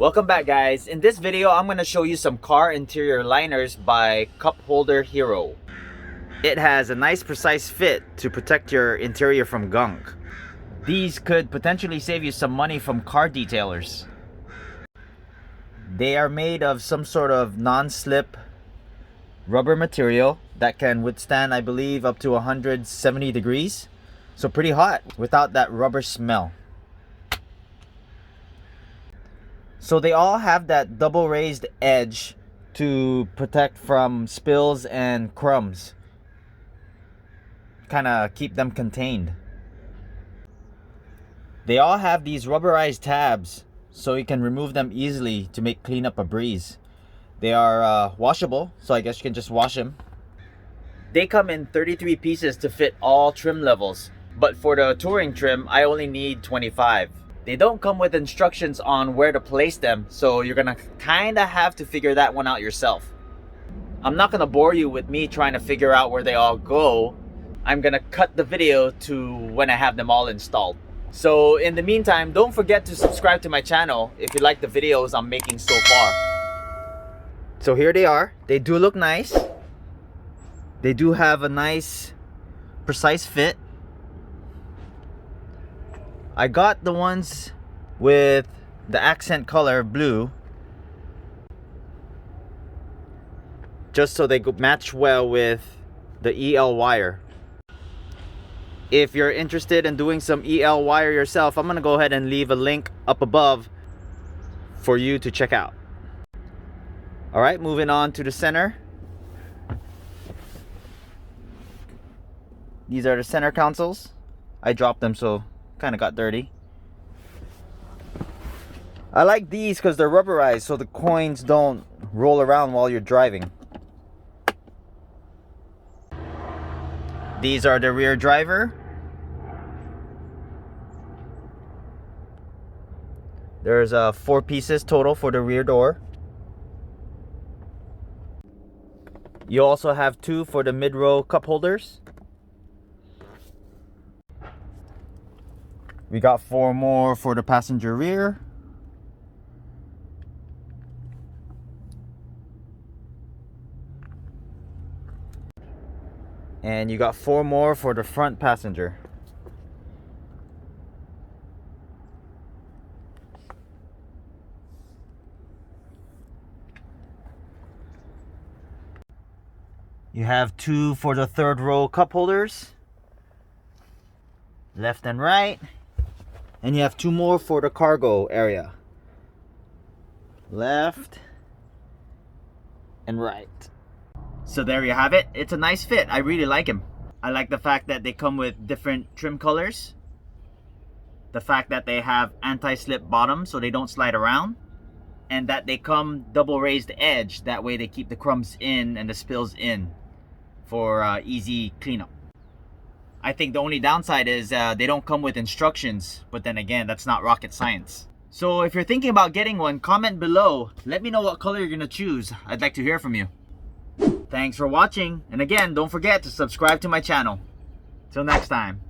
Welcome back, guys. In this video, I'm going to show you some car interior liners by Cup Holder Hero. It has a nice precise fit to protect your interior from gunk. These could potentially save you some money from car detailers. They are made of some sort of non-slip rubber material that can withstand, I believe, up to 170 degrees. So pretty hot without that rubber smell. So they all have that double raised edge to protect from spills and crumbs. Kind of keep them contained. They all have these rubberized tabs so you can remove them easily to make cleanup a breeze. They are washable, so I guess you can just wash them. They come in 33 pieces to fit all trim levels, but for the touring trim, I only need 25. They don't come with instructions on where to place them, so you're gonna kinda have to figure that one out yourself. I'm not gonna bore you with me trying to figure out where they all go. I'm gonna cut the video to when I have them all installed. So in the meantime, don't forget to subscribe to my channel if you like the videos I'm making so far. So here they are. They do look nice. They do have a nice, precise fit. I got the ones with the accent color blue just so they match well with the EL wire. If you're interested in doing some EL wire yourself, I'm gonna go ahead and leave a link up above for you to check out. Alright, moving on to the center. These are the center consoles. I dropped them, so kind of got dirty. I like these because they're rubberized so the coins don't roll around while you're driving. These are the rear driver. There's 4 pieces total for the rear door. You also have 2 for the mid-row cup holders. We got 4 more for the passenger rear. And you got 4 more for the front passenger. You have 2 for the third row cup holders, left and right. And you have 2 more for the cargo area, left and right. So there you have it. It's a nice fit. I really like them. I like the fact that they come with different trim colors. The fact that they have anti-slip bottoms so they don't slide around. And that they come double raised edge. That way they keep the crumbs in and the spills in for easy cleanup. I think the only downside is they don't come with instructions. But then again, that's not rocket science. So if you're thinking about getting one, comment below. Let me know what color you're going to choose. I'd like to hear from you. Thanks for watching, and again, don't forget to subscribe to my channel. Till next time.